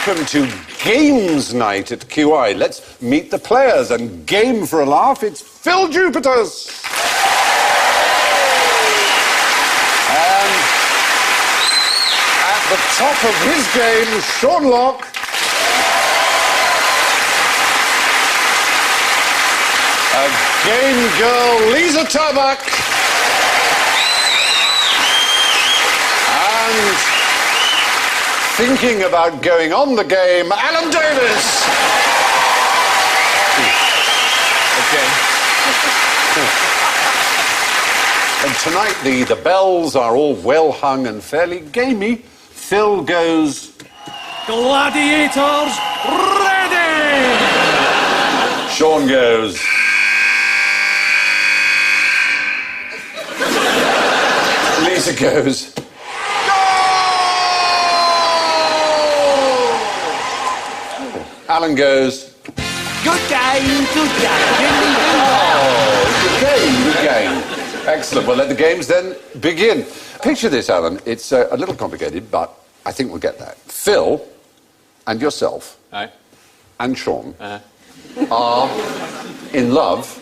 welcome to Games Night at QI. Let's meet the players and game for a laugh. It's Phil Jupiters. And at the top of his game, Sean Locke. A game girl, Lisa Turbuck. And thinking about going on the game, Alan Davis. Okay. And tonight the bells are all well hung and fairly gamey. Phil goes... Gladiators ready! Sean goes... Lisa goes... Alan goes... Good game, good game. Oh, good game. Excellent. Well, let the games then begin. Picture this, Alan. It's a little complicated, but I think we'll get that. Phil and yourself and Sean are in love,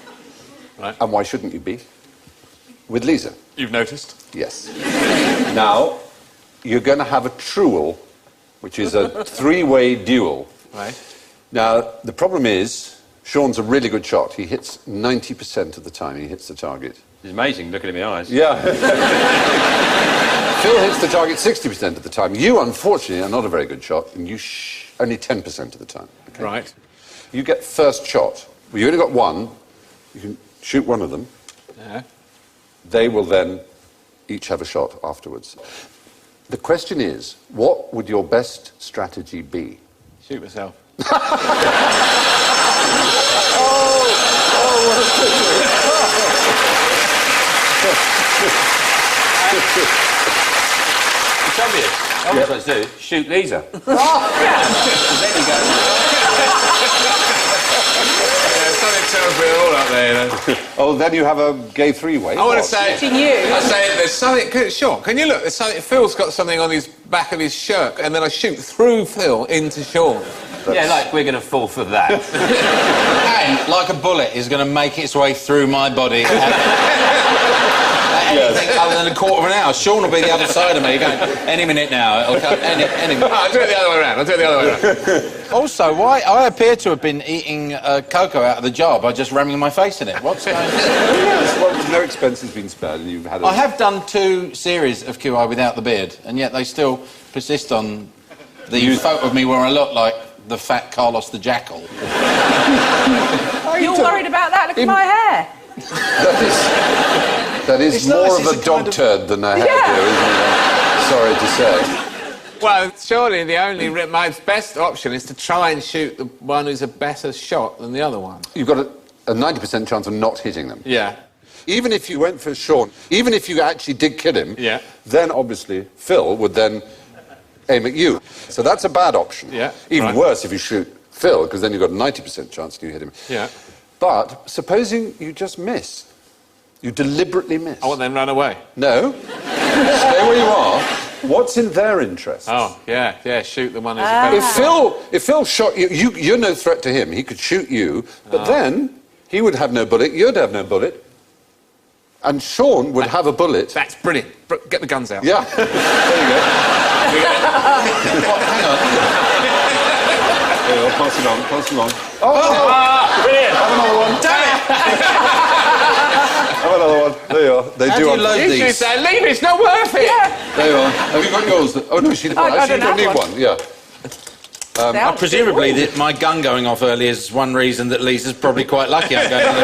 and why shouldn't you be, with Lisa? You've noticed? Yes. Now, you're going to have a truel, which is a three-way duel. Right. Now, the problem is, Sean's a really good shot. He hits 90% of the time he hits the target. It's amazing, looking at my eyes. Yeah. Phil hits the target 60% of the time. You, unfortunately, are not a very good shot, and you only 10% of the time. Okay? Right. You get first shot. Well, you only got one. You can shoot one of them. Yeah. They will then each have a shot afterwards. The question is, what would your best strategy be? Shoot myself. Oh, what a pity. The trouble is, all I'm supposed to do is shoot Lisa. Yeah. There you go. Something terribly all up there, you know. Oh, then you have a gay three-way. I want to say... To you. I say there's something... Sean, can you look? There's something... Phil's got something on his back of his shirt, and then I shoot through Phil into Sean. Yeah, like we're going to fall for that. And like a bullet is going to make its way through my body at anything other than a quarter of an hour. Sean will be the other side of me going, any minute now. It'll come, any minute. I'll do it the other way around. Also, why I appear to have been eating cocoa out of the jar by just ramming my face in it. What's going on? Yes, well, no expense has been spared, and you've had. I have done 2 series of QI without the beard, and yet they still persist on the photo of me where I look like the fat Carlos the Jackal. You're worried about that? Look at my hair. That is It's more nice, of it's a a dog kind of- turd than a hairdo, isn't it? Sorry to say. Well, surely my best option is to try and shoot the one who's a better shot than the other one. You've got a 90% chance of not hitting them. Yeah. Even if you went for Sean, even if you actually did kill him, then obviously Phil would then aim at you. So that's a bad option. Yeah. Even worse if you shoot Phil, because then you've got a 90% chance and you hit him. Yeah. But supposing you just miss. You deliberately miss. I want them to run away. No. Stay where you are. What's in their interest? Oh, yeah, shoot the one who's a better If Phil shot you, you're no threat to him. He could shoot you, but then he would have no bullet, you'd have no bullet, and Sean would have a bullet. That's brilliant. Get the guns out. Yeah. There you go. Hang on. There you go. Pass it on. Oh! Brilliant! Have another one. Damn it! Have another one. There you are. They How do. do you load You should these? say, leave it, it's not worth it! There you are. Have you got yours? Oh no, she I actually don't you don't have need one. one. Yeah. Presumably, my gun going off earlier is one reason that Lisa's probably quite lucky I'm going to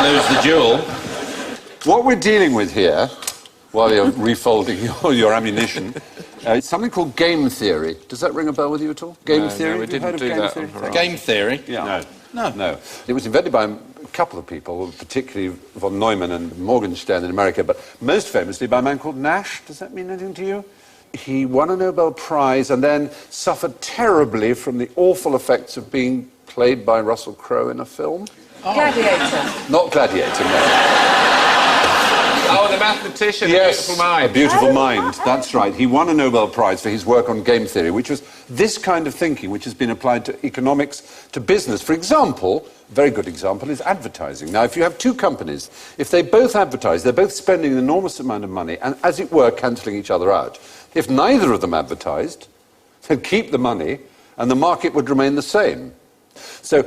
lose the duel. What we're dealing with here, while you're refolding your ammunition, it's something called game theory. Does that ring a bell with you at all? Game theory? No, we Have you heard didn't of do game that. theory? Game theory? Yeah. No. It was invented by a couple of people, particularly von Neumann and Morgenstern in America, but most famously by a man called Nash. Does that mean anything to you? He won a Nobel Prize and then suffered terribly from the awful effects of being played by Russell Crowe in a film. Gladiator. Not Gladiator, no. Oh, the mathematician, Yes, the beautiful mind. A Beautiful Mind, that's right. He won a Nobel Prize for his work on game theory, which was this kind of thinking which has been applied to economics, to business. For example, a very good example is advertising. Now, if you have two companies, if they both advertise, they're both spending an enormous amount of money and, as it were, cancelling each other out. If neither of them advertised, they'd keep the money and the market would remain the same. So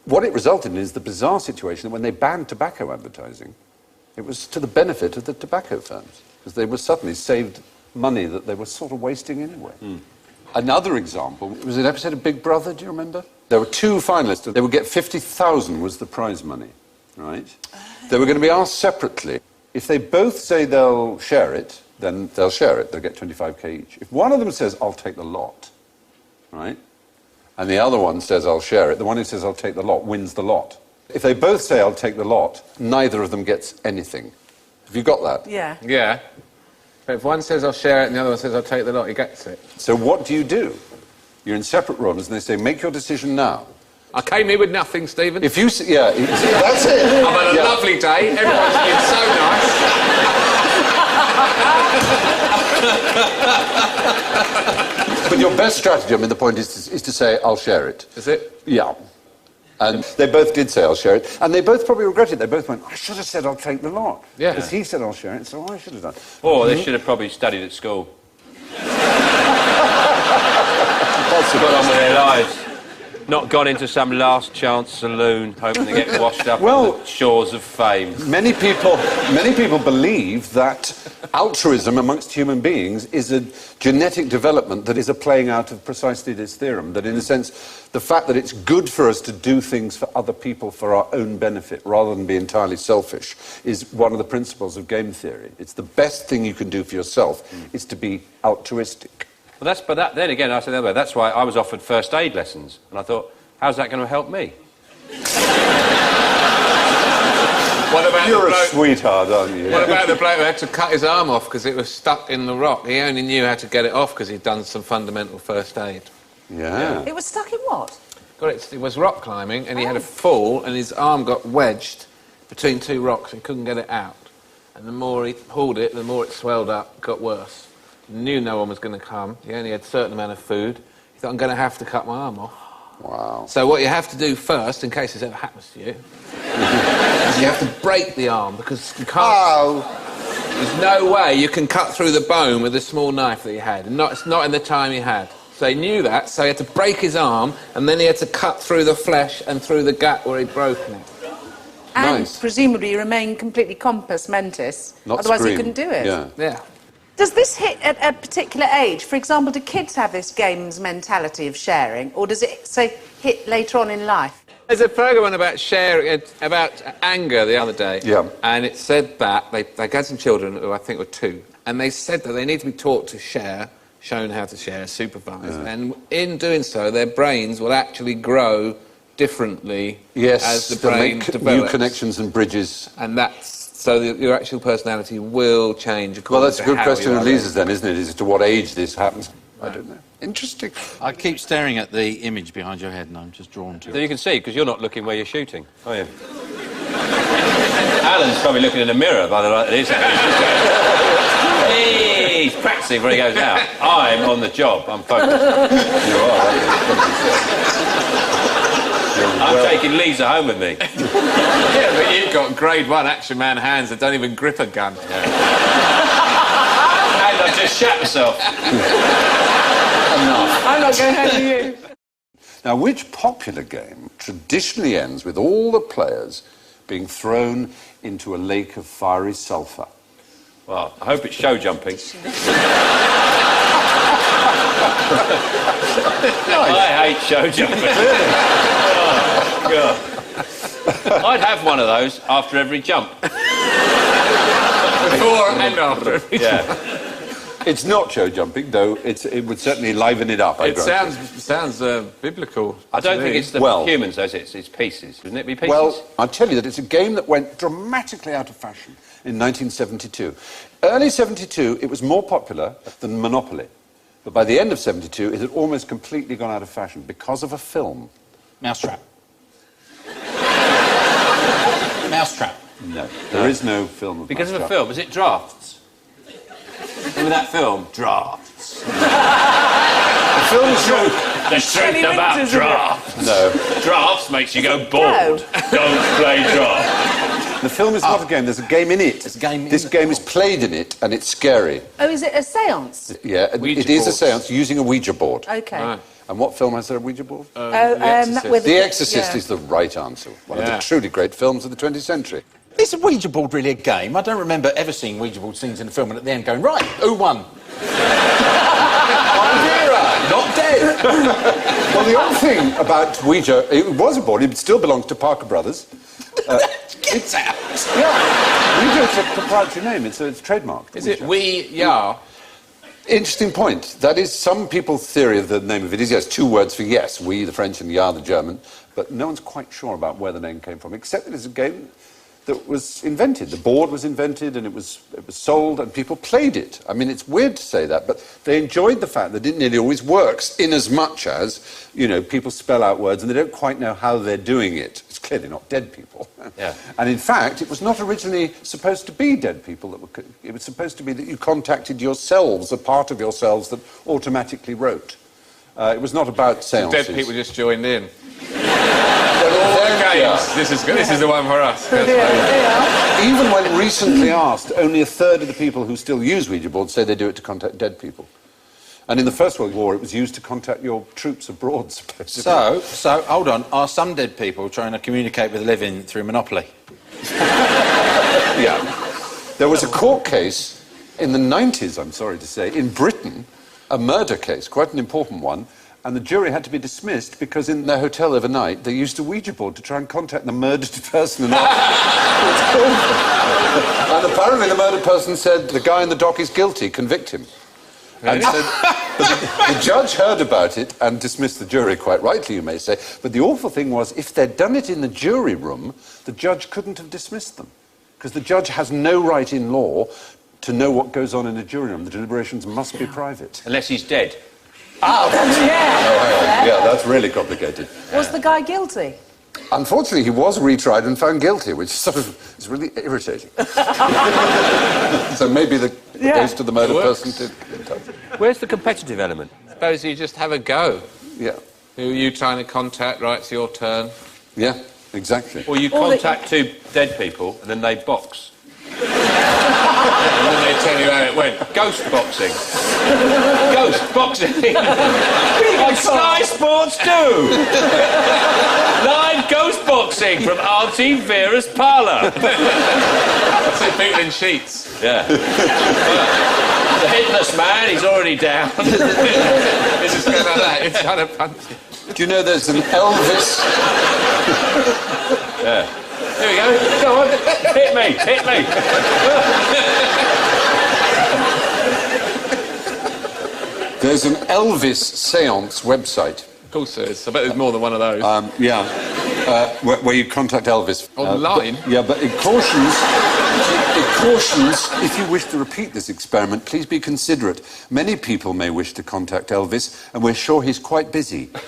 what it resulted in is the bizarre situation that when they banned tobacco advertising, it was to the benefit of the tobacco firms, because they were suddenly saved money that they were sort of wasting anyway. Another example was an episode of Big Brother, do you remember? There were two finalists. They would get 50,000 was the prize money, right? They were going to be asked separately. If they both say they'll share it, then they'll share it. They'll get 25k each. If one of them says, I'll take the lot, right? And the other one says, I'll share it, the one who says, I'll take the lot, wins the lot. If they both say, I'll take the lot, neither of them gets anything. Have you got that? Yeah. Yeah. But if one says I'll share it and the other one says I'll take the lot, he gets it. So what do? You're in separate rooms and they say, make your decision now. I came here with nothing, Stephen. If you say, yeah, that's it. I've had a lovely day. Everyone's been so nice. But your best strategy, I mean, the point is to say, I'll share it. Is it? Yeah. And they both did say, I'll share it. And they both probably regret it. They both went, I should have said I'll take the lot. Yeah. Because he said I'll share it, so I should have done. Or they should have probably studied at school. Possibly. Got on with their lives. Not gone into some last chance saloon hoping to get washed up on the shores of fame. Many people believe that altruism amongst human beings is a genetic development that is a playing out of precisely this theorem, that in a sense, the fact that it's good for us to do things for other people for our own benefit rather than be entirely selfish is one of the principles of game theory. It's the best thing you can do for yourself is to be altruistic. Well, then again, I said the other way, that's why I was offered first aid lessons. And I thought, how's that going to help me? What about You're the a bloke, sweetheart, aren't you? What about the bloke who had to cut his arm off because it was stuck in the rock? He only knew how to get it off because he'd done some fundamental first aid. Yeah. It was stuck in what? It was rock climbing and he had a fall and his arm got wedged between two rocks and he couldn't get it out. And the more he pulled it, the more it swelled up, got worse. He knew no one was going to come. He only had a certain amount of food. He thought, I'm going to have to cut my arm off. Wow. So what you have to do first, in case this ever happens to you, is you have to break the arm because you can't... Oh. There's no way you can cut through the bone with a small knife that he had. It's not in the time he had. So he knew that, so he had to break his arm, and then he had to cut through the flesh and through the gap where he'd broken it. And Nice. presumably remain completely compos mentis. Not Otherwise scream. you couldn't do it. Yeah. Yeah. Does this hit at a particular age? For example, do kids have this game's mentality of sharing, or does it, say, hit later on in life? There's a programme on about sharing, about anger the other day. Yeah. And it said that they had some children who I think were 2, and they said that they need to be taught to share, shown how to share, supervised, and in doing so, their brains will actually grow differently as the brain make develops. new connections and bridges. And that's so your actual personality will change. Well, that's a good how question you of are Lisa's then, isn't it? Is to what age this happens? I don't know. Interesting. I keep staring at the image behind your head and I'm just drawn to So it. you can see, because you're not looking where you're shooting, are you? Alan's probably looking in the mirror by the light of his He's practicing when he goes out. I'm on the job. I'm focused. You are. I'm taking Lisa home with me. Yeah, but you've got grade 1 action man hands that don't even grip a gun. And I've just shat myself. I'm not going home with you. Now, which popular game traditionally ends with all the players being thrown into a lake of fiery sulphur? Well, I hope it's show jumping. I hate show jumping. Oh, God. I'd have one of those after every jump. Before and after. Yeah. It's not show jumping, though it would certainly liven it up. It sounds biblical. I don't think it's the Well- humans, as it's pieces. Wouldn't it be pieces? Well, I'll tell you that it's a game that went dramatically out of fashion in 1972. Early 72, it was more popular than Monopoly. But by the end of 72, it had almost completely gone out of fashion because of a film. Mousetrap. Mousetrap. No, there is no film of Because of a Mousetrap. film. Is it Drafts? Remember that film? Drafts. The film's true. The truth about Winters, isn't it? drafts. No, Drafts makes you go bald. Don't play drafts. the film is not a game. There's a game in it. There's a game in This it. game is played in it, and it's scary. Oh, is it a séance? Yeah, Ouija it is a boards. séance using a Ouija board. Okay. Right. And what film has there a Ouija board? Exorcist. with The Exorcist yeah. is the right answer. One of Yeah. the truly great films of the 20th century. Is a Ouija board really a game? I don't remember ever seeing Ouija board scenes in a film and at the end going, right, who won? Not dead. Well, the odd thing about Ouija, it was a board, it still belongs to Parker Brothers. Get out! Yeah, Ouija is a proprietary name, it's a trademark. Is it Ouija. we ya? Interesting point. That is some people's theory of the name of it is, yes, two words for yes, we, the French, and ya, the German, but no one's quite sure about where the name came from, except that it's a game that was invented. The board was invented and it was sold and people played it. I mean, it's weird to say that, but they enjoyed the fact that it nearly always works in as much as, you know, people spell out words and they don't quite know how they're doing it. It's clearly not dead people. Yeah. And in fact, it was not originally supposed to be dead people that were... It was supposed to be that you contacted yourselves, a part of yourselves that automatically wrote. It was not about seances. Dead people just joined in. Yeah. This is good. This is the one for us. Even when recently asked, only a third of the people who still use Ouija boards say they do it to contact dead people. And in the First World War, it was used to contact your troops abroad, supposedly. So, hold on. Are some dead people trying to communicate with the living through Monopoly? Yeah. There was a court case in the 90s, I'm sorry to say, in Britain, a murder case, quite an important one, and the jury had to be dismissed because in their hotel overnight they used a Ouija board to try and contact the murdered person and ask what's called. And apparently the murdered person said, the guy in the dock is guilty, convict him. And said, but the judge heard about it and dismissed the jury, quite rightly, you may say. But the awful thing was, if they'd done it in the jury room, the judge couldn't have dismissed them. Because the judge has no right in law to know what goes on in a jury room. The deliberations must be private. Unless he's dead. Yeah. Oh, hang on. Yeah, that's really complicated. Was the guy guilty? Unfortunately, he was retried and found guilty, which sort of is really irritating. So maybe the ghost of the murdered person did get in touch. Where's the competitive element? Suppose you just have a go. Yeah, Who are you trying to contact? Right, it's your turn. yeah, exactly. Or you Or the- contact two dead people and then they box. And then they tell you how it went. Ghost boxing. Ghost boxing. On Sky Sports 2. Live ghost boxing from Auntie Vera's parlour. See people in sheets. Yeah. The headless man, he's already down. It's just going like that. It's trying to punch you. Do you know there's an Elvis... Here we go. Go on. Hit me. Hit me. There's an Elvis seance website. Of course there is. I bet there's more than one of those. Where you contact Elvis. Online? But it cautions, if you wish to repeat this experiment, please be considerate. Many people may wish to contact Elvis, and we're sure he's quite busy. Please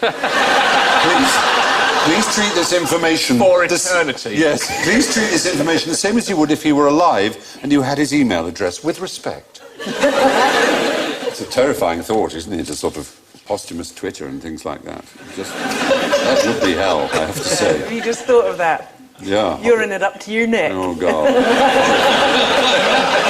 treat this information... For eternity. Yes, please treat this information the same as you would if he were alive and you had his email address, with respect. It's a terrifying thought, isn't it? A sort of posthumous Twitter and things like that. That would be hell, I have to say. You just thought of that. Yeah. You're in it up to your neck. Oh, God.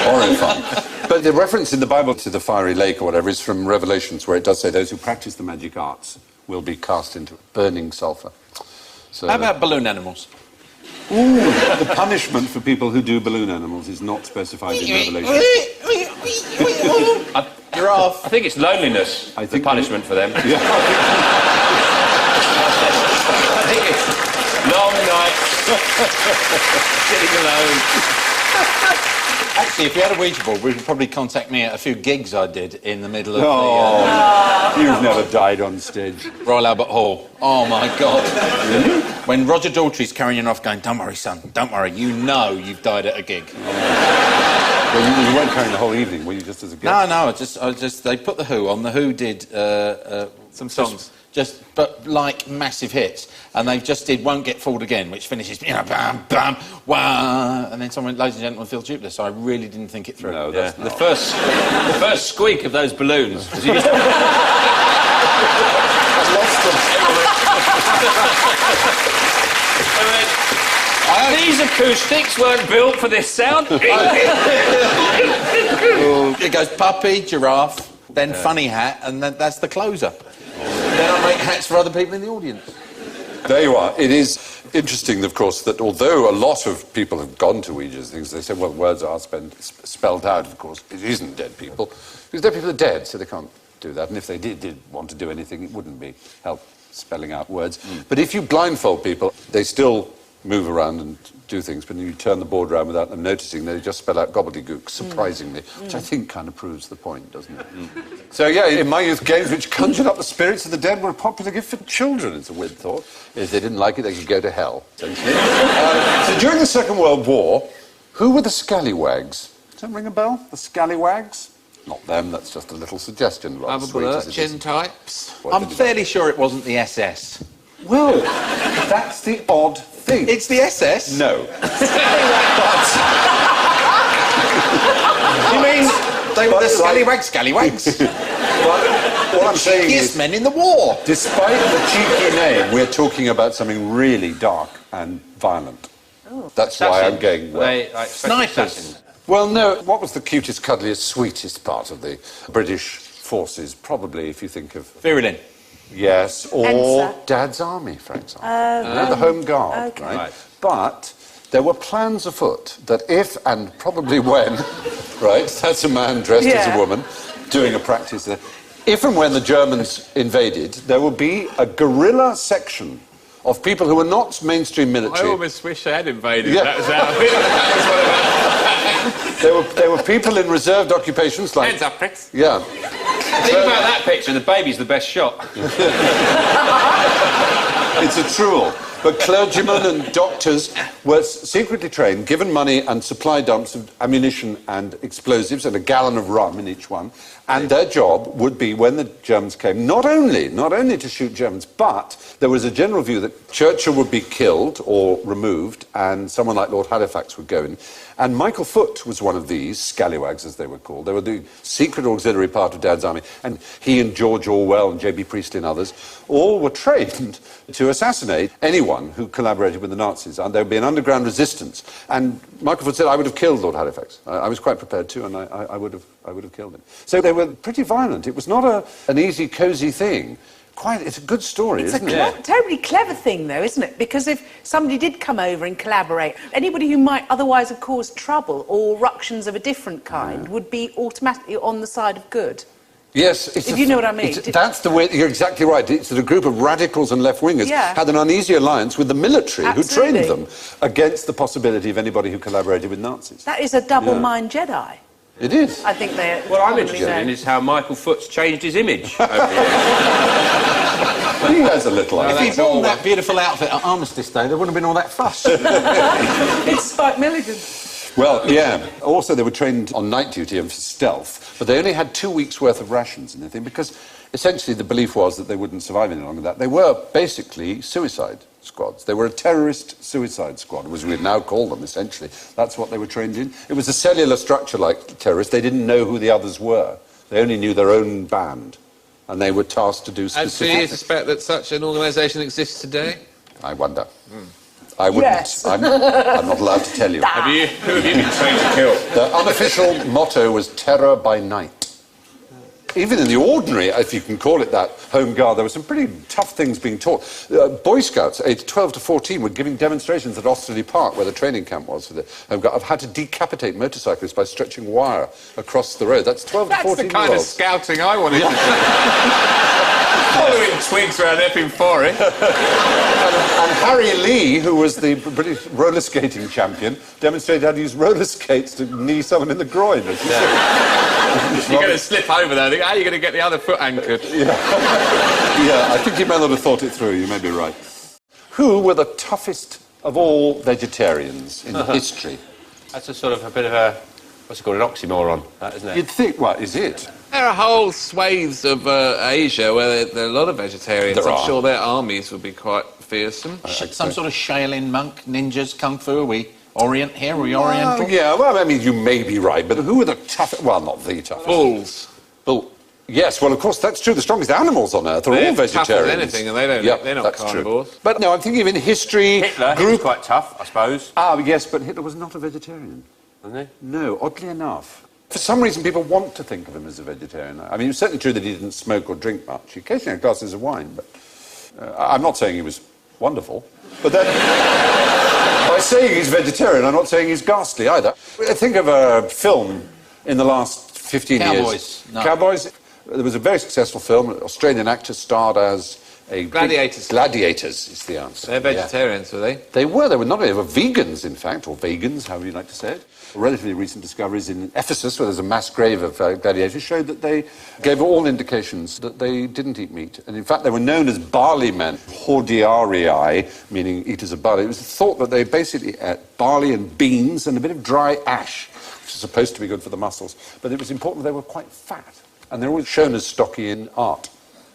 Horrifying. But the reference in the Bible to the fiery lake or whatever is from Revelations, where it does say those who practice the magic arts will be cast into burning sulphur. So, How about balloon animals? ooh, the punishment for people who do balloon animals is not specified in Revelation. You're off. I think it's loneliness, I the think punishment for them. Yeah. I think it's long nights, sitting alone. Actually, if we had a Ouija board, we would probably contact me at a few gigs I did in the middle of You've never died on stage. the Royal Albert Hall. Oh, my God. When Roger Daltrey's carrying you off going, don't worry, son, don't worry, you know you've died at a gig. Well, you weren't carrying the whole evening, were you, just as a guest? No, I just, they put The Who on. The Who did... Some songs. but like massive hits. And they've just did Won't Get Fooled Again, which finishes, bam, bam, wah, and then someone, ladies and gentlemen, Phil Jupiter. So I really didn't think it through. No, that's not. The first squeak of those balloons. Was I lost them. These acoustics weren't built for this sound. It goes puppy, giraffe, then funny hat, and then that's the closer. Then I make hats for other people in the audience. There you are. It is interesting, of course, that although a lot of people have gone to Ouija's things, they say, well, words are spelled out, of course. It isn't dead people, because dead people are dead, so they can't do that. And if they did want to do anything, it wouldn't be help spelling out words. But if you blindfold people, they still move around and do things, but you turn the board around without them noticing, they just spell out gobbledygook, surprisingly, which I think kind of proves the point, doesn't it? So, yeah, in my youth, games which conjured up the spirits of the dead were a popular gift for children, it's a weird thought. If they didn't like it, they could go to hell, essentially. So during the Second World War, who were the scallywags? Does that ring a bell? The scallywags? Not them, that's just a little suggestion. Lovable urchin types. I'm fairly sure it wasn't the SS. Well, that's the odd thing. It's the SS? No. You mean they were the scallywags? But what I'm saying Cheekiest is, men in the war. despite the cheeky name, we're talking about something really dark and violent. That's why I'm going well. Snipers. Well, no. What was the cutest, cuddliest, sweetest part of the British forces? Probably, if you think of... Virulin. Yes, or Ensign. Dad's Army, for example. The Home Guard, okay. right? But there were plans afoot that if, and probably when, right, that's a man dressed as a woman doing a practice there. If and when the Germans invaded, there would be a guerrilla section of people who were not mainstream I military. almost wish I had invaded. Yeah. That was out. There were people in reserved occupations like... Hands up, pricks. Yeah. Think about that picture. The baby's the best shot. It's a truel. But clergymen and doctors were secretly trained, given money and supply dumps of ammunition and explosives and a gallon of rum in each one. And their job would be, when the Germans came, not only to shoot Germans, but there was a general view that Churchill would be killed or removed and someone like Lord Halifax would go in. And Michael Foote was one of these, scallywags as they were called. They were the secret auxiliary part of Dad's army. And he and George Orwell and J.B. Priestley and others all were trained to assassinate anyone who collaborated with the Nazis. And there would be an underground resistance. And Michael Foote said, I would have killed Lord Halifax. I was quite prepared to, and I would have killed him. So they were pretty violent. It was not an easy, cosy thing. It's a good story, isn't it? It's a terribly clever thing, though, isn't it? Because if somebody did come over and collaborate, anybody who might otherwise have caused trouble or ructions of a different kind would be automatically on the side of good. Yes. If you know what I mean. That's the way... You're exactly right. It's that a group of radicals and left-wingers had an uneasy alliance with the military who trained them against the possibility of anybody who collaborated with Nazis. That is a double-mind Jedi. It is. I think they're... What I'm interested in is how Michael Foote's changed his image over the years. He has a little... If he'd worn that beautiful outfit at Armistice Day, there wouldn't have been all that fuss. It's Spike Milligan. Well, yeah. Also, they were trained on night duty and for stealth, but they only had 2 weeks' worth of rations and everything, because essentially the belief was that they wouldn't survive any longer than that. They were basically suicide squads. They were a terrorist suicide squad, as we'd now call them, essentially. That's what they were trained in. It was a cellular structure like terrorists. They didn't know who the others were. They only knew their own band, and they were tasked to do specific... And do you suspect that such an organisation exists today? I wonder. I wouldn't. Yes. I'm not allowed to tell you. Who have you been trained to kill? The unofficial motto was terror by night. Even in the ordinary, if you can call it that, Home Guard, there were some pretty tough things being taught. Boy Scouts, aged 12 to 14, were giving demonstrations at Osterley Park, where the training camp was for the Home Guard, of how to decapitate motorcyclists by stretching wire across the road. That's 12 to 14 That's the kind of scouting I wanted to do. Following twigs around Epping Forest. And Harry Lee, who was the British roller skating champion, demonstrated how to use roller skates to knee someone in the groin. You're going to slip over there. How are you going to get the other foot anchored? Yeah, I think you may not have thought it through. You may be right. Who were the toughest of all vegetarians in history? That's a sort of a bit of a What's it called? An oxymoron, that, isn't it? You'd think, what is it? There are whole swathes of Asia where there are a lot of vegetarians. There I'm are. sure their armies would be quite fearsome. Some sort of Shaolin monk, ninjas, kung fu. Are we Orient here? Are we Oriental? Yeah, well, I mean, you may be right, but who are the toughest? Well, not the toughest. Bulls. Bull. Yes, well, of course, that's true. The strongest animals on Earth are They're all tough as vegetarians. anything, and they're not that's carnivores. True. But no, I'm thinking of in history. Hitler, he was quite tough, I suppose. Ah, yes, but Hitler was not a vegetarian. Wasn't he? No, oddly enough. For some reason, people want to think of him as a vegetarian. I mean, it's certainly true that he didn't smoke or drink much. He occasionally had glasses of wine, but I'm not saying he was wonderful. But then, by saying he's vegetarian, I'm not saying he's ghastly either. Think of a film in the last 15 years. Cowboys. No. Cowboys. There was a very successful film. An Australian actor starred as a... Gladiators. Gladiators is the answer. They're vegetarians, were they? They were not only, they were vegans, in fact, or vegans, however you like to say it. Relatively recent discoveries in Ephesus, where there's a mass grave of gladiators, showed that they gave all indications that they didn't eat meat. And in fact, they were known as barley men, hordearii, meaning eaters of barley. It was thought that they basically ate barley and beans and a bit of dry ash, which is supposed to be good for the muscles. But it was important they were quite fat. And they're always shown as stocky in art.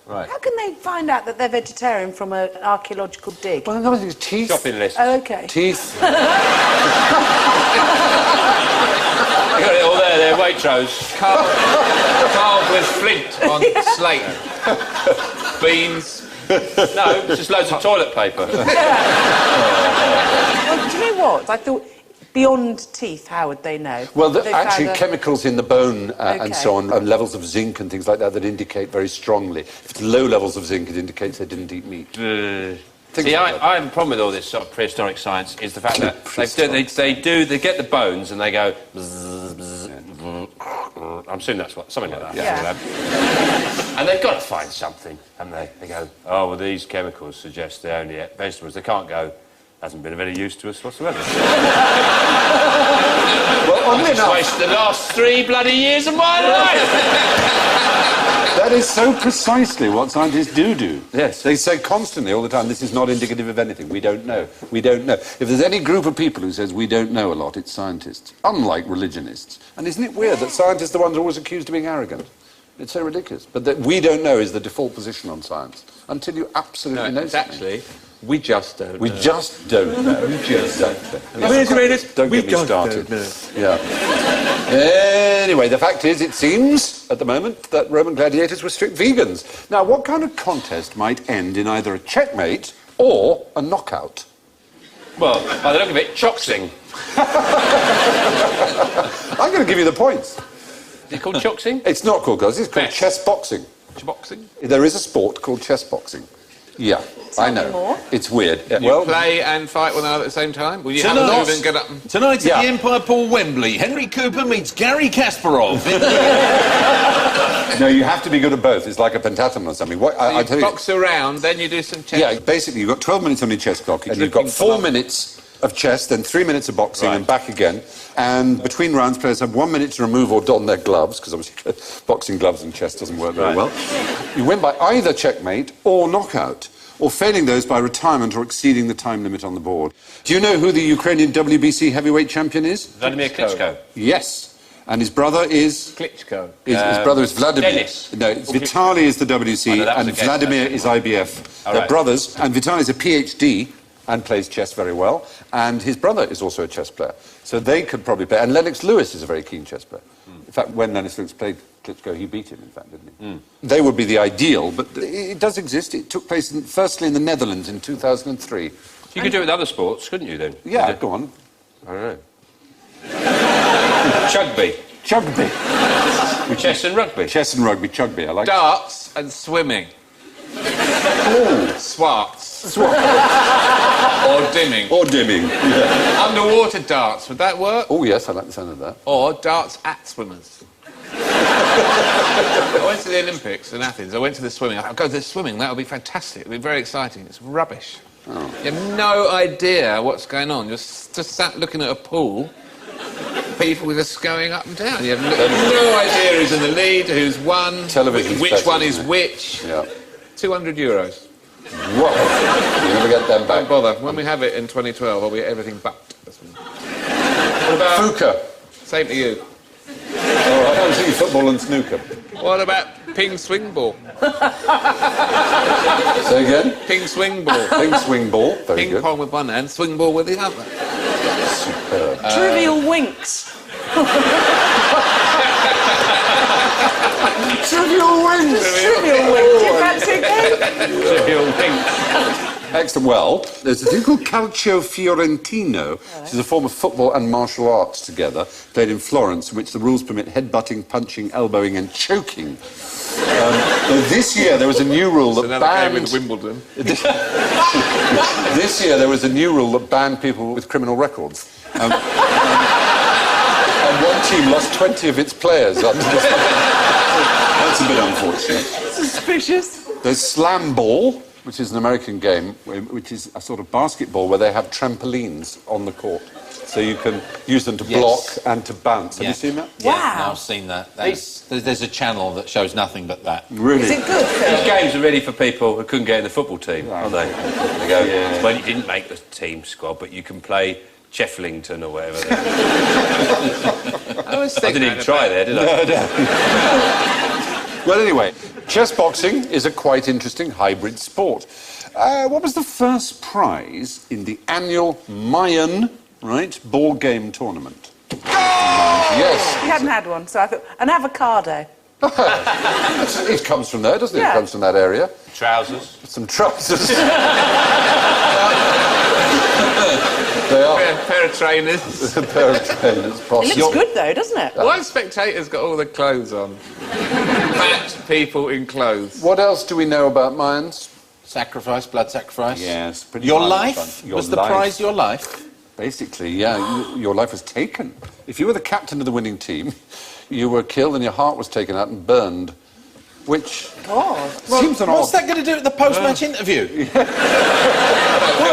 Right. How can they find out that they're vegetarian from an archaeological dig? Well, another thing is teeth. Shopping list. Oh, OK. Teeth. You got it all there, Waitrose. Carved with flint on slate. Beans. No, just loads of toilet paper. Well, do you know what? I thought, beyond teeth, how would they know? Well, They actually, found a- chemicals in the bone and so on, and levels of zinc and things like that indicate very strongly. If it's low levels of zinc, it indicates they didn't eat meat. See, I have a problem with all this sort of prehistoric science is the fact that they get the bones and they go... bzz, bzz, I'm assuming that's something like that. Yeah. And they've got to find something, haven't they? They go, oh, well, these chemicals suggest they only ate vegetables. They can't go, hasn't been of any use to us whatsoever. Well, oddly enough, Wasted the last 3 bloody years of my life! that is so precisely what scientists do. Yes. They say constantly, all the time, this is not indicative of anything. We don't know. We don't know. If there's any group of people who says we don't know a lot, it's scientists, unlike religionists. And isn't it weird that scientists are the ones who are always accused of being arrogant? It's so ridiculous. But that we don't know is the default position on science, until you absolutely know it's something. actually, we just don't know. We just don't know. We just don't know. Don't get me started. Yeah. Anyway, the fact is, it seems, at the moment, that Roman gladiators were strict vegans. Now, what kind of contest might end in either a checkmate or a knockout? Well, by the look of it, choxing. I'm going to give you the points. Is it called choxing? It's not called guys. It's called Chess. chess boxing. Boxing? There is a sport called chess boxing. Yeah, I know. me more. It's weird. Yeah, You play and fight one another at the same time? Will you have a Tonight- move and get up and... Tonight Yeah. at the Empire Pool, Wembley, Henry Cooper meets Gary Kasparov. no, you have to be good at both. It's like a pentathlon or something. What, I You tell you, box around, then you do some chess. yeah, basically, you've got 12 minutes on your chess clock, and you've got 4 minutes of chess, then 3 minutes of boxing, and back again. And between rounds, players have 1 minute to remove or don their gloves, because obviously boxing gloves and chess doesn't work very well. You win by either checkmate or knockout, or failing those by retirement or exceeding the time limit on the board. Do you know who the Ukrainian WBC heavyweight champion is? Vladimir Klitschko. Yes. And his brother is... Klitschko. His brother is Vladimir. Dennis. No, Vitaly is the WC, Oh, no, that was and a guess. Vladimir is IBF. All They're right. brothers, and Vitaly is a PhD and plays chess very well, and his brother is also a chess player. So they could probably play. And Lennox Lewis is a very keen chess player. In fact, when Lennox Lewis played Klitschko, he beat him, in fact, didn't he? They would be the ideal, but it does exist. It took place, firstly, in the Netherlands in 2003. You could do it with other sports, couldn't you, then? Yeah, go on. I don't know. Chugby. Chugby. Chess and rugby. Chess and rugby, chugby, I like it. Darts and swimming. Swarts. Or dimming. Or dimming. Yeah. Underwater darts, would that work? Oh, yes, I like the sound of that. Or darts at swimmers. I went to the Olympics in Athens. I went to the swimming. I thought, go to the swimming, that would be fantastic. It would be very exciting. It's rubbish. Oh. You have no idea what's going on. You're just sat looking at a pool. People just going up and down. You have no idea who's in the lead, who's won, Television's which better, one is isn't it? which. Yeah. €200. Whoa. You never get them back. Don't bother. When we have it in 2012, I'll be everything but. What about Fuka. same to you? All right, I was thinking football and snooker. What about ping swing ball? Say again? Ping swing ball. Ping swing ball. Very Ping good. pong with one hand, swing ball with the other. Superb. Trivial winks. Trivial wins. Trivial winks. Do you fancy a game? Trivial things. Excellent. Well, there's a thing called Calcio Fiorentino, which is a form of football and martial arts together, played in Florence, in which the rules permit headbutting, punching, elbowing and choking. This year there was a new rule that Another banned... game in Wimbledon. This year there was a new rule that banned people with criminal records. And one team lost 20 of its players under this. That's a bit unfortunate. Suspicious. There's slam ball, which is an American game, which is a sort of basketball where they have trampolines on the court. So you can use them to block and to bounce. Have you seen that? Yeah, Wow. no, I've seen that. There's a channel that shows nothing but that. Really? Is it good, Phil? These games are really for people who couldn't get in the football team, aren't they? They go, well, you didn't make the team squad, but you can play Chefflington or whatever. I was I thinking didn't even try there, did I? Well, anyway, chess boxing is a quite interesting hybrid sport. What was the first prize in the annual Mayan, ball game tournament? Yes. We hadn't had one, so I thought, an avocado. It comes from there, doesn't it? Yeah. It comes from that area. Trousers. Some trousers. They are. pair of trainers. A pair of trainers. It looks good, though, doesn't it? Why spectators got all the clothes on? Fat people in clothes. What else do we know about Mayans? Sacrifice, blood sacrifice. Yes, pretty Your violent life? fun. Was the prize your life? Basically, yeah. Your life was taken. If you were the captain of the winning team, you were killed and your heart was taken out and burned. Which God. seems an What's odd... that going to do at the post-match interview? Well,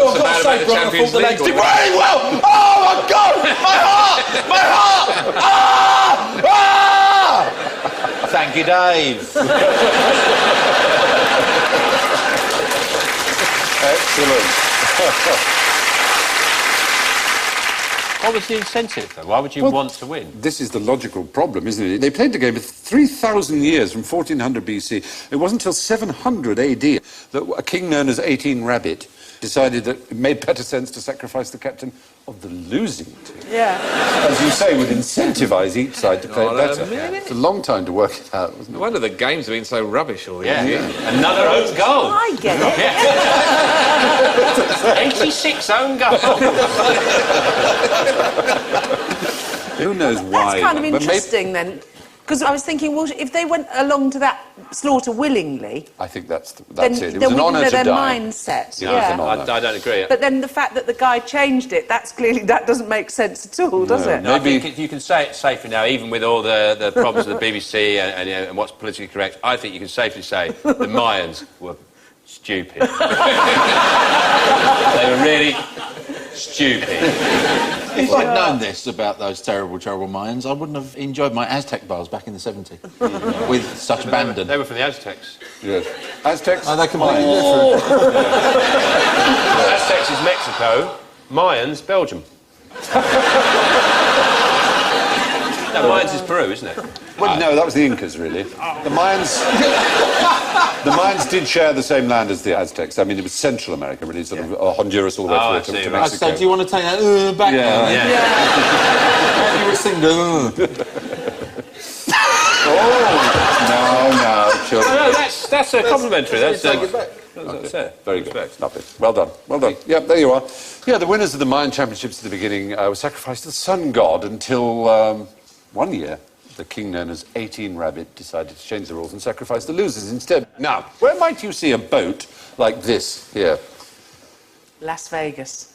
I've got to say, Brian, I thought the legs did very well! Oh, my God! My heart! My heart! Ah! Ah! Thank you, Dave. Excellent. What was the incentive, though? Why would you want to win? This is the logical problem, isn't it? They played the game for 3,000 years, from 1400 BC. It wasn't until 700 AD that a king known as 18 Rabbit decided that it made better sense to sacrifice the captain of the losing team. Yeah. As you say, would incentivise each side to play it On a better. minute. It's a long time to work it out, wasn't No it? wonder the games have been so rubbish all these Yeah. years. Another own goal. I get it. 86 own goal. Who knows why? That's kind of but maybe- interesting, then. Because I was thinking, well, if they went along to that slaughter willingly, I think that's then, it. It then was an we honour know to their die. mindset. Yeah, it was an I, honour. I don't agree. But then the fact that the guy changed it, that's clearly, that doesn't make sense at all, does it? No, I Maybe- think you can say it safely now, even with all the problems with the BBC and what's politically correct. I think you can safely say the Mayans were stupid. They were really stupid. If I'd known this about those terrible, terrible Mayans, I wouldn't have enjoyed my Aztec bars back in the 70s with such abandon. They were from the Aztecs. Yes. Aztecs? Oh, they're completely different. Aztecs is Mexico, Mayans, Belgium. No, Mayans is Peru, isn't it? Well, no, that was the Incas, really. The Mayans did share the same land as the Aztecs. I mean, it was Central America, really, sort of Honduras all the way Oh, through I see, to right. Mexico. So do you want to take that back? Yeah. How do you sing the... No, children. No, that's a complimentary. That's take it back. That's it. Very good. Respect. Lovely. Well done. Well done. Yeah, there you are. Yeah, the winners of the Mayan Championships at the beginning were sacrificed to the sun god until 1 year. The king known as 18 Rabbit decided to change the rules and sacrifice the losers instead. Now, where might you see a boat like this here? Las Vegas.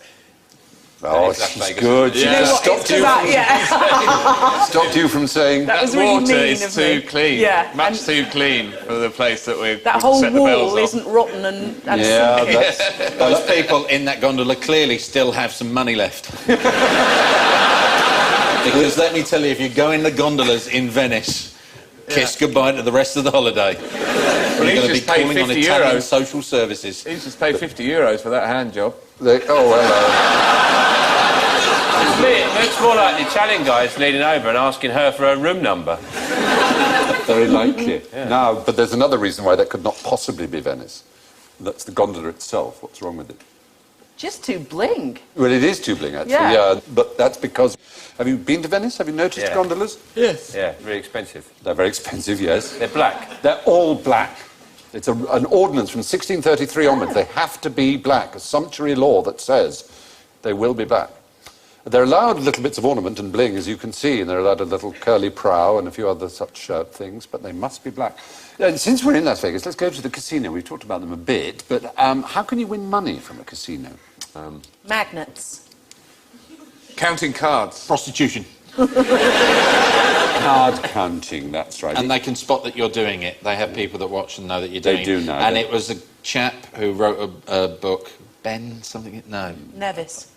Oh, is Las she's Vegas. good. She Yeah. just What, stopped it's you, 'cause stopped you from saying... That was That really water mean is of too me. clean. Yeah, Much and too clean for the place that we that whole set the bells wall off. isn't rotten and Yeah, that's... Those people in that gondola clearly still have some money left. Because let me tell you, if you go in the gondolas in Venice, kiss goodbye to the rest of the holiday. You're going to be just paid calling on 50 Italian euros. social services. He's just paid €50 for that hand job. Oh, hello. It's more like the Italian guys leaning over and asking her for her room number. Very likely. Now, but there's another reason why that could not possibly be Venice. That's the gondola itself. What's wrong with it? Just too bling. Well, it is too bling, actually, Yeah. But that's because... Have you been to Venice? Have you noticed Yeah. gondolas? Yes. Yeah, really expensive. They're very expensive, yes. They're black. They're all black. It's an ordinance from 1633 onwards. They have to be black, a sumptuary law that says they will be black. They're allowed little bits of ornament and bling, as you can see, and they're allowed a little curly prow and a few other such things, but they must be black. And since we're in Las Vegas, let's go to the casino. We've talked about them a bit, but how can you win money from a casino? Magnets. Counting cards. Prostitution. Card counting, that's right. And they can spot that you're doing it. They have people that watch and know that you're doing it. They do know. And it was a chap who wrote a book, Ben something, no. Nevis.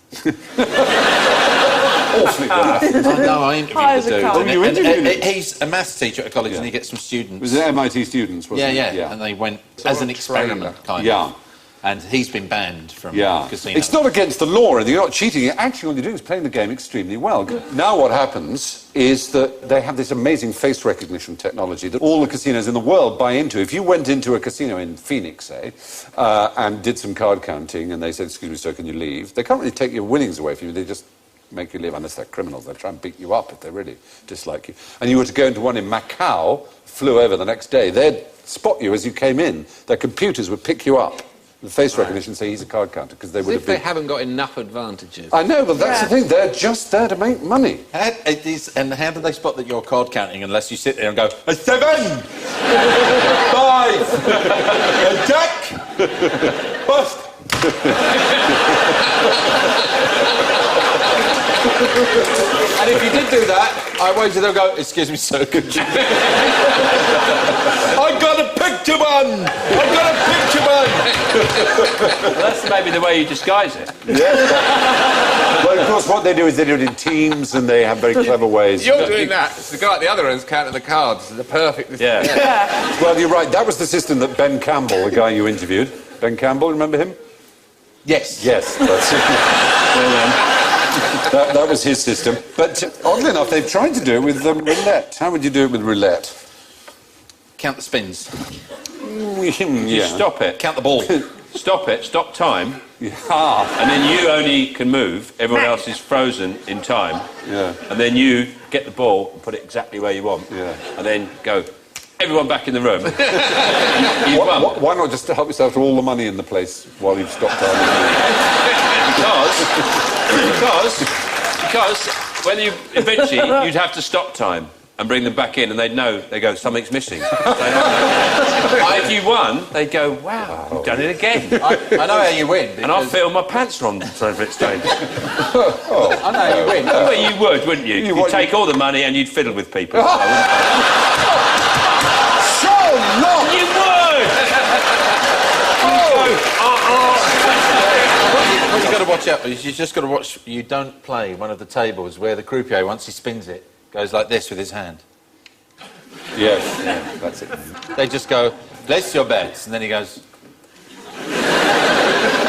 Awfully bad. I interviewed High the as a dude. kite. and- Oh, you and- interviewed and him? he's a maths teacher at a college Yeah. and he gets some It students. was the MIT students, wasn't Yeah, it? yeah, and they went Sort as of an experiment, kind Yeah. of. And he's been banned from Yeah. casinos. It's not against the law, and you're not cheating. Actually, all you're doing is playing the game extremely well. Now what happens is that they have this amazing face recognition technology that all the casinos in the world buy into. If you went into a casino in Phoenix, say, and did some card counting, and they said, excuse me, sir, can you leave? They can't really take your winnings away from you. They just make you leave, unless they're criminals. They try and beat you up if they really dislike you. And you were to go into one in Macau, flew over the next day, they'd spot you as you came in. Their computers would pick you up. The face recognition say he's a card counter, because they As would if have they been... haven't got enough advantages. I know, but that's the thing. They're just there to make money. And how do they spot that you're card counting unless you sit there and go, a 7, 5, a jack, bust. And if you did do that, I wager they'll go, excuse me, sir, could you... I got a picture one! I got a picture one! Well, that's maybe the way you disguise it. Well, of course, what they do is they do it in teams, and they have very clever ways. You're doing that. It's the guy at the other end's counting the cards. The perfect... Yeah. Well, you're right. That was the system that Ben Campbell, the guy you interviewed. Ben Campbell, remember him? Yes. Yes, that's it. That was his system. But oddly enough, they've tried to do it with roulette. How would you do it with roulette? Count the spins. You stop it. Count the ball. Stop it. Stop time. Ah, And then you only can move. Everyone else is frozen in time. yeah. And then you get the ball and put it exactly where you want. Yeah. And then go, everyone back in the room. You've won. Why not just help yourself to all the money in the place while you've stopped time? Because when you eventually you'd have to stop time and bring them back in, and they'd know. They go, something's missing. If you won, they'd go, wow, you've done it again. I know how you win. And I feel my pants are on for exchange. I know how you win. Well, you would, wouldn't you? You'd take all the money and you'd fiddle with people. Sure not! You would! What you've got to watch out is you've just got to watch. You don't play one of the tables where the croupier, once he spins it, goes like this with his hand. Yes, yeah, that's it. They just go, place your bets, and then he goes.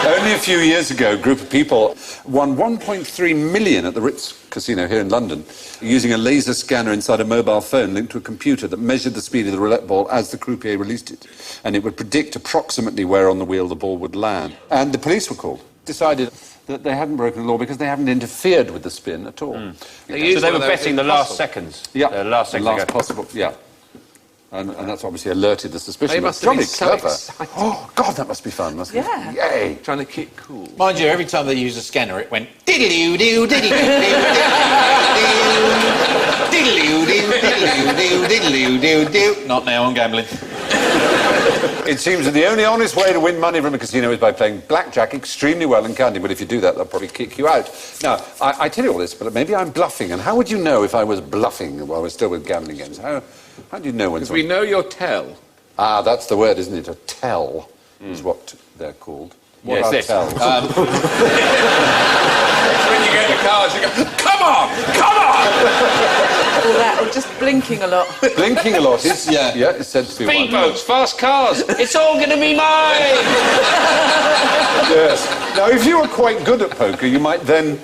Only a few years ago, a group of people won 1.3 million at the Ritz Casino here in London using a laser scanner inside a mobile phone linked to a computer that measured the speed of the roulette ball as the croupier released it. And it would predict approximately where on the wheel the ball would land. And the police were called. Decided that they hadn't broken the law because they hadn't interfered with the spin at all. So they were betting the last seconds. Yeah, The last seconds. last possible, yeah. And that's obviously alerted the suspicion. They must It's jolly have been so clever. excited. Oh, God, that must be fun, mustn't Yeah. it? Yay! Trying to keep cool. Mind you, every time they used a scanner, it went diddle-oo-doo, diddle-oo-doo, diddle-oo-doo. Not now, I'm gambling. It seems that the only honest way to win money from a casino is by playing blackjack extremely well and counting. But if you do that, they'll probably kick you out. Now, I tell you all this, but maybe I'm bluffing. And how would you know if I was bluffing while we're still with gambling games? How do you know when... Because we know your tell. Ah, that's the word, isn't it? A tell is what they're called. What Yes, are yes. tells? When you get the cards, you go, come on, come on! All that, or just blinking a lot. Blinking a lot is... Yeah. Yeah, it's said to be one. Speedboats, fast cars, it's all going to be mine! Yes. Now, if you were quite good at poker, you might then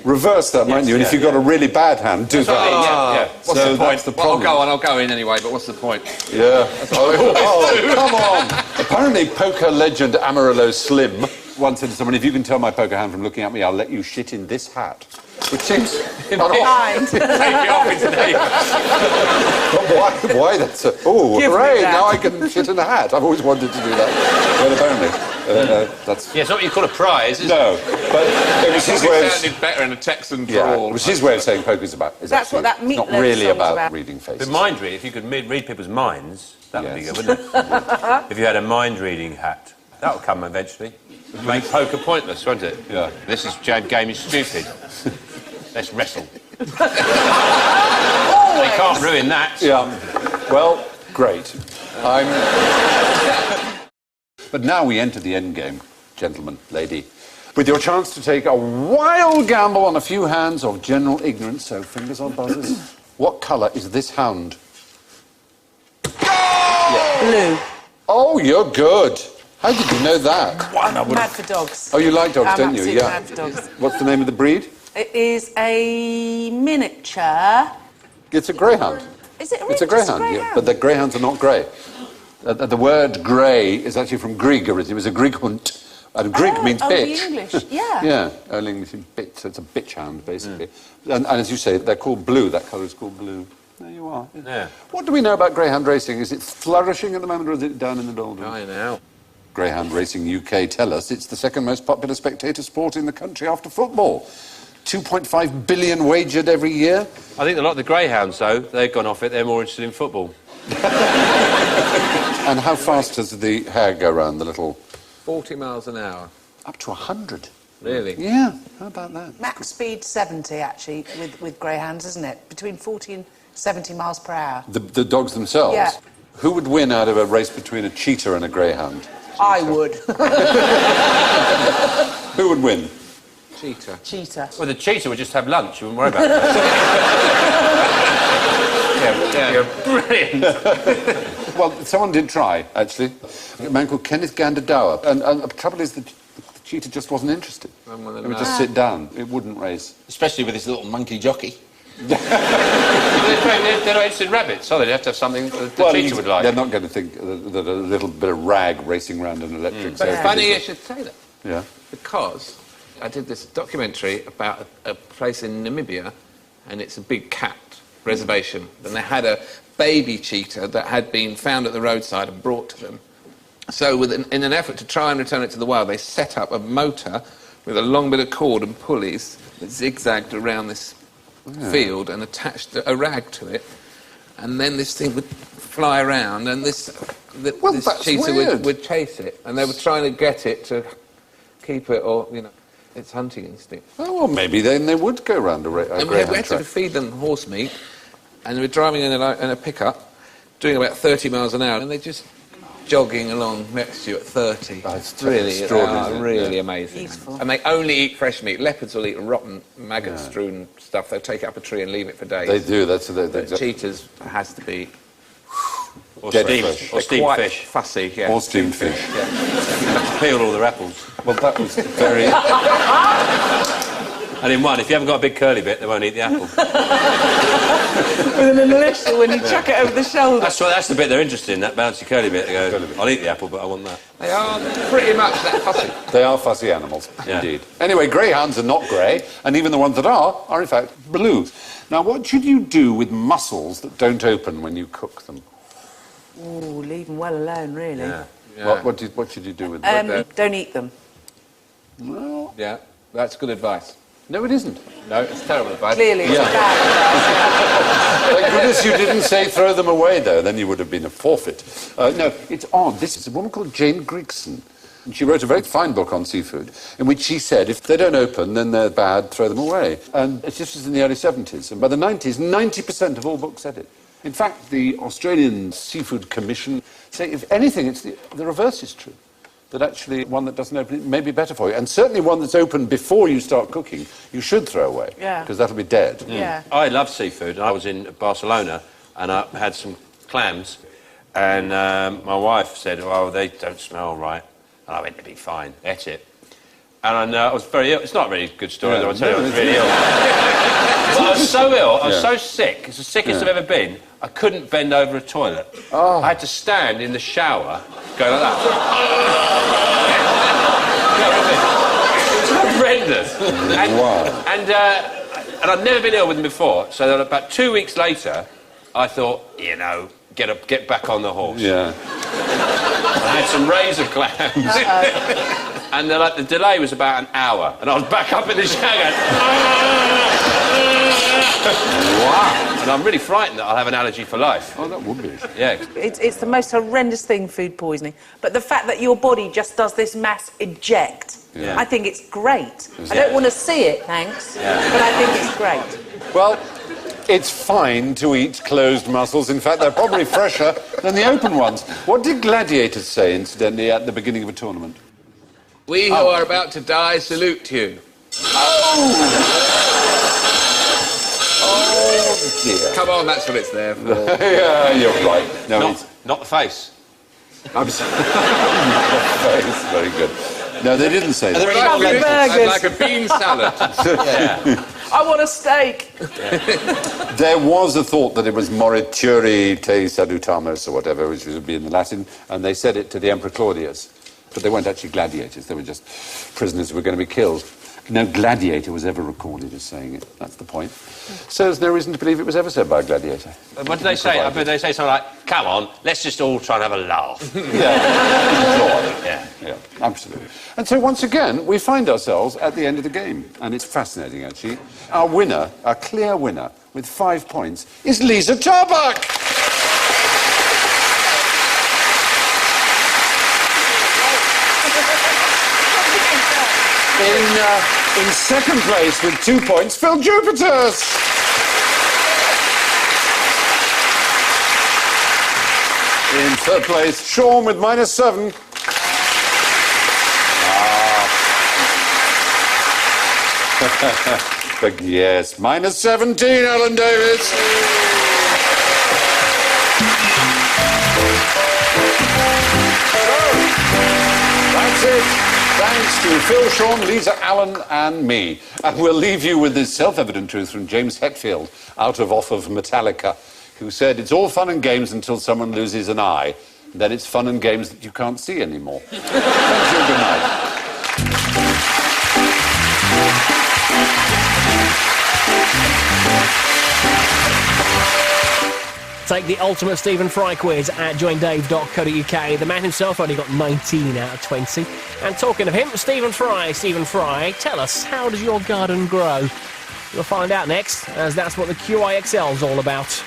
reverse that, mightn't you? And if you've got a really bad hand, do that. Yeah. What's the point? That's the problem. I'll go in anyway, but what's the point? Yeah. Oh, come on. Apparently, poker legend Amarillo Slim once said to someone, if you can tell my poker hand from looking at me, I'll let you shit in this hat. Which seems... Kind. Take it off its name. Why that's a... Oh, Give me hooray, that. now I can shit in a hat. I've always wanted to do that. Well, apparently, that's... Yeah, it's not what you call a prize, is it? No, but it was his way It of... sounded better in a Texan Yeah, drawl. it was his way of saying poker's about. It's That's what actually that not Meatloaf really song's about about. reading faces. The mind read, if you could read people's minds, that would be Yes. good, wouldn't it? If you had a mind reading hat, that would come eventually. Make poker pointless, won't it? Yeah. This game is stupid. Let's wrestle. They can't ruin that. Yeah. Well, great. But now we enter the end game, gentlemen, lady, with your chance to take a wild gamble on a few hands of general ignorance, so fingers on buzzers. What colour is this hound? Blue. Oh, you're good. How did you know that? I'm mad for dogs. Oh, you like dogs, I'm don't you? absolutely Yeah. mad for dogs. What's the name of the breed? It is a miniature. It's a greyhound. Is it really It's a just greyhound, yeah. But the greyhounds are not grey. The word grey is actually from Grieg originally. It was a Grieg hunt. And Grieg means bitch. the English, yeah. Yeah, Early English means bitch, so it's a bitch hound, basically. And as you say, they're called blue. That colour is called blue. There you are. Yeah. What do we know about greyhound racing? Is it flourishing at the moment, or is it down in the doldrums? I know. Greyhound Racing UK tell us it's the second most popular spectator sport in the country after football. 2.5 billion wagered every year. I think a lot of the greyhounds, though, they've gone off it. They're more interested in football. And how fast does the hare go round the little... 40 miles an hour. Up to 100. Really? Yeah, how about that? Max speed 70, actually, with greyhounds, isn't it? Between 40 and 70 miles per hour. The dogs themselves? Yeah. Who would win out of a race between a cheetah and a greyhound? I would. Who would win? Cheetah. Cheetah. Well, the cheetah would just have lunch. You wouldn't worry about that. yeah, brilliant. Well, someone did try, actually. A man called Kenneth Ganderdower. And the trouble is the cheetah just wasn't interested. It would just sit down. It wouldn't race. Especially with his little monkey jockey. They're not interested in rabbits, so they'd have to have something that the cheetah would like. They're not going to think that a little bit of rag racing around an electric But circuit funny is you should say that. Yeah. Because I did this documentary about a place in Namibia, and it's a big cat reservation. And they had a baby cheetah that had been found at the roadside and brought to them. So in an effort to try and return it to the wild, they set up a motor with a long bit of cord and pulleys that zigzagged around this field and attached a rag to it. And then this thing would fly around, and this that's cheetah weird. would chase it. And they were trying to get it to keep it, or, its hunting instinct. Oh, well, maybe then they would go round a And we greyhound had to track. feed them horse meat, and they were driving in a pickup, doing about 30 miles an hour, and they're just jogging along next to you at 30. Oh, it's really, extraordinary, isn't it? really Yeah. amazing. Beautiful. And they only eat fresh meat. Leopards will eat rotten, maggot-strewn stuff. They'll take it up a tree and leave it for days. They do, that's... But cheetahs has to be Or Dead steamed, fish. or steamed quite fish. fussy. Yeah. Or steamed fish. Peel all their apples. Well, that was very... And in one, if you haven't got a big curly bit, they won't eat the apple. With an initial when you chuck it over the shoulder. That's the bit they're interested in, that bouncy curly bit. They go, I'll eat the apple, but I want that. They are pretty much that fussy. They are fussy animals, Yeah. indeed. Anyway, greyhounds are not grey, and even the ones that are in fact blue. Now, what should you do with mussels that don't open when you cook them? Ooh, leave them well alone, really. Yeah. Yeah. What should you do with them? Don't eat them. Well, Yeah, that's good advice. no, it isn't. No, it's terrible advice. Clearly, it's Yeah. bad. Thank goodness you didn't say throw them away, though. Then you would have been a forfeit. No, it's odd. This is a woman called Jane Grigson. And she wrote a very fine book on seafood in which she said if they don't open, then they're bad, throw them away. And this was in the early 70s. And by the 90s, 90% of all books said it. In fact, the Australian Seafood Commission say, if anything, it's the reverse is true. That actually one that doesn't open it may be better for you. And certainly one that's open before you start cooking, you should throw away. Yeah. Because that'll be dead. Yeah. I love seafood. I was in Barcelona and I had some clams, and my wife said, "Oh, they don't smell right." And I went, "It'll be fine." Ate it, And I was very ill. It's not a really good story, though. I'll tell you, I was really ill. But I was so ill, I was so sick, it's the sickest I've ever been, I couldn't bend over a toilet. I had to stand in the shower, going like that. It was horrendous. And I'd never been ill with him before, so then about 2 weeks later, I thought, you know, get back on the horse. Yeah. I had some razor clams. And the delay was about an hour, and I was back up in the shower going, wow. And I'm really frightened that I'll have an allergy for life. Oh, that would be. Yeah. It's the most horrendous thing, food poisoning. But the fact that your body just does this mass eject, I think it's great. I don't want to see it, thanks, but I think it's great. Well, it's fine to eat closed mussels. In fact, they're probably fresher than the open ones. What did gladiators say, incidentally, at the beginning of a tournament? We who are about to die salute you. Oh, dear. Come on, that's what it's there for. Yeah, you're right. No, Not the face. Absolutely. It's very good. No, they didn't say that. Lovely burgers. Like a bean salad. I want a steak. There was a thought that it was morituri te salutamus or whatever, which would be in the Latin, and they said it to the Emperor Claudius. But they weren't actually gladiators, they were just prisoners who were going to be killed. No gladiator was ever recorded as saying it, that's the point. So there's no reason to believe it was ever said by a gladiator. What did they say? I bet they say something like, come on, let's just all try and have a laugh. Yeah, absolutely. And so once again, we find ourselves at the end of the game. And it's fascinating, actually. Our winner, our clear winner, with 5 points, is Lisa Tarbuck! In second place with 2 points, Phil Jupiters. In third place, Sean with -7. But yes, -17, Alan Davis. That's it. Thanks to Phil, Sean, Lisa, Alan and me. And we'll leave you with this self-evident truth from James Hetfield, off of Metallica, who said, it's all fun and games until someone loses an eye. Then it's fun and games that you can't see anymore. Thank you, good night. Take the ultimate Stephen Fry quiz at joindave.co.uk. The man himself only got 19 out of 20. And talking of him, Stephen Fry, tell us, how does your garden grow? You'll find out next, as that's what the QIXL's all about.